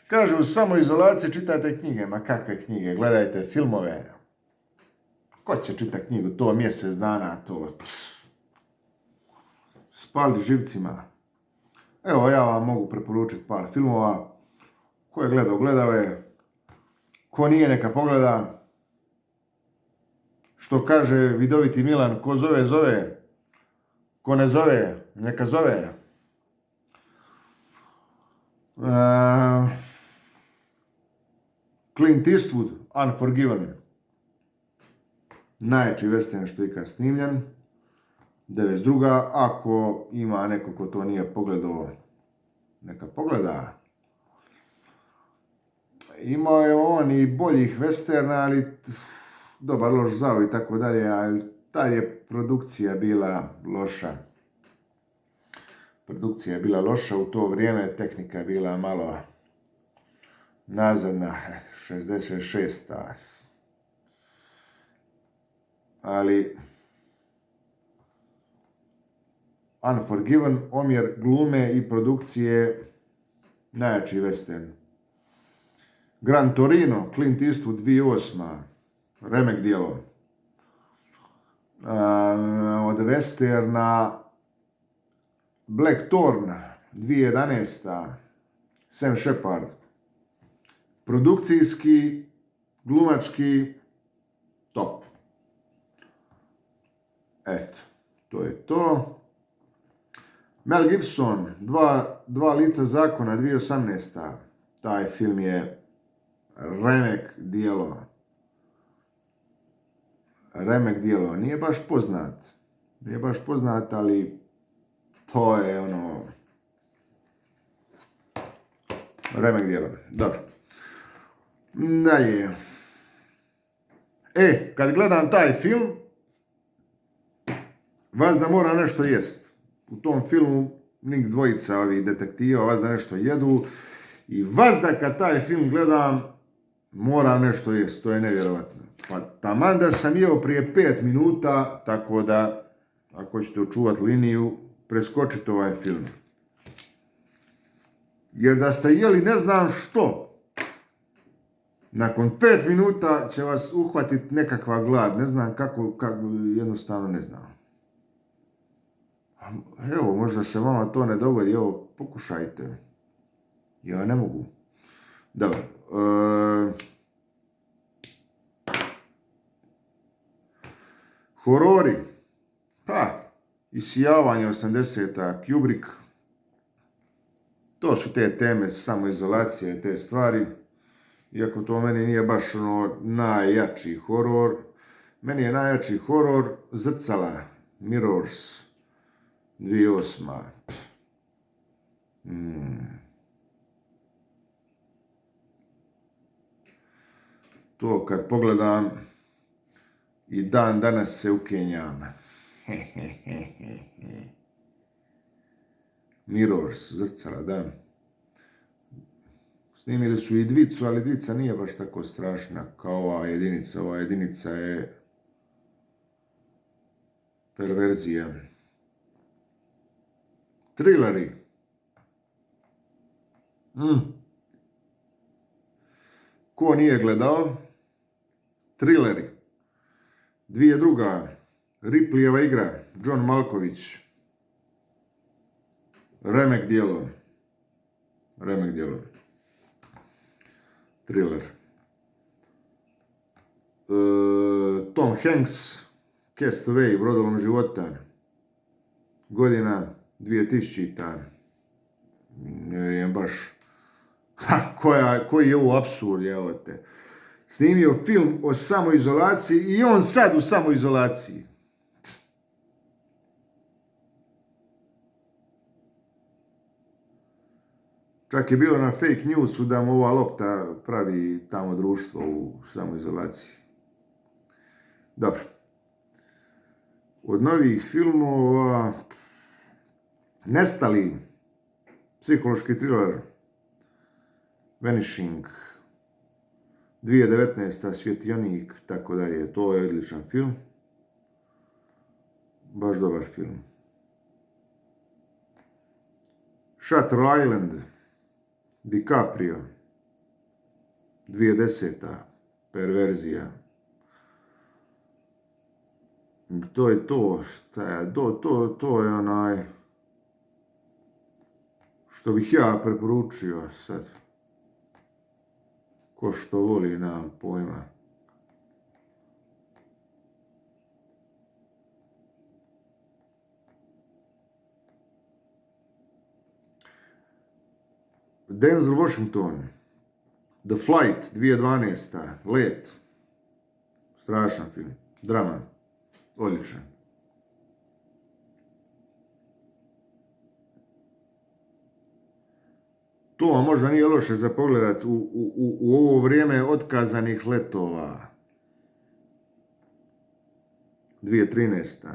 Kaže, u samoizolaciji čitajte knjige. Ma kakve knjige? Gledajte filmove. Ko će čitati knjigu? To mjesec dana, to... Spali živcima. Evo, ja vam mogu preporučiti par filmova. Ko je gledao, gledao je. Ko nije, neka pogleda. Što kaže vidoviti Milan, ko zove, zove. Ko ne zove, neka zove. Clint Eastwood, Unforgiven. Najjači western što je ikad snimljen. 92. Ako ima neko ko to nije pogledao, neka pogleda. Imao je on i boljih westerna, ali dobar loš zao i tako dalje, ali ta je produkcija bila loša. Produkcija je bila loša u to vrijeme, tehnika je bila malo nazadna, 66. Ali Unforgiven, omjer glume i produkcije, najjači western. Gran Torino, Clint Eastwood, 2008. Remek djelo. Od westerna Blackthorn, 2011. Sam Shepard. Produkcijski, glumački, top. Eto, to je to. Mel Gibson, dva lica zakona, 2018. Taj film je remek djelo. Remek djelo. Nije baš poznat. Nije baš poznat, ali to je ono... Remek djelo. Dobro. Dalje. Kad gledam taj film, vas da mora nešto jest. U tom filmu njih dvojica ovih detektiva vas da nešto jedu i vas da kad taj film gledam moram nešto jest. To je nevjerovatno. Pa taman da sam jeo prije 5 minuta, tako da ako ćete očuvati liniju, preskočite ovaj film. Jer da ste jeli ne znam što, nakon 5 minuta će vas uhvatiti nekakva glad. Ne znam kako jednostavno ne znam. Evo, možda se vama to ne dogodi, evo, pokušajte. Ja ne mogu. Dobro. Horori. Isijavanje 80-a, Kubrick. To su te teme, samoizolacije, te stvari. Iako to meni nije baš ono najjači horor. Meni je najjači horor Zrcala, Mirrors, 2008. To kad pogledam i dan danas se ukenjam. Mirrors, Zrcala, da. Snimili su i Dvicu, ali Dvica nije baš tako strašna kao ova jedinica. Ova jedinica je perverzija. Trileri. Ko nije gledao? Trileri. 2002. Ripleyjeva igra. John Malkovich. Remek djelo. Remek djelo. Thriller. Tom Hanks. Cast Away, Brodolom života. Godina 2000. Ne vjerujem baš. Koji je ovo apsurd, evo te. Snimio film o samoizolaciji i on sad u samoizolaciji. Čak je bilo na fake newsu da mu ova lopta pravi tamo društvo u samoizolaciji. Dobro. Od novih filmova Nestali, psihološki thriller, Vanishing, 2019. Svjetionik, tako dalje. To je odličan film. Baš dobar film. Shutter Island, DiCaprio, 2010. Perverzija. To je to, to je onaj što bih ja preporučio sad. Ko što voli, nemam pojma. Denzel Washington, The Flight, 2012. Let. Strašan film. Drama. Odličan. To vam možda nije loše za pogledat u ovo vrijeme otkazanih letova. 2013.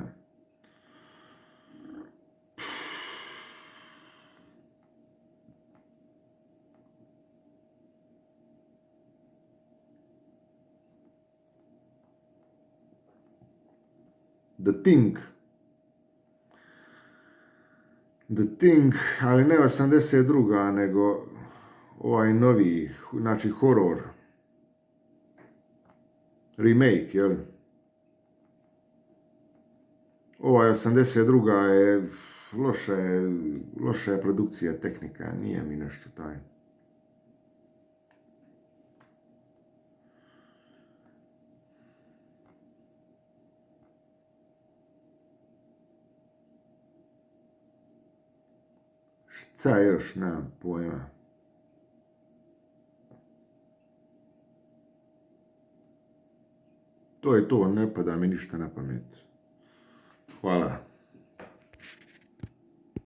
The Thing, ali ne 82. nego ovaj novi, znači horor. Remake, jel? Ovaj 82. je loša je produkcija, tehnika, nije mi nešto taj. Šta još, nemam pojma. To je to, ne pada mi ništa na pamet. Hvala.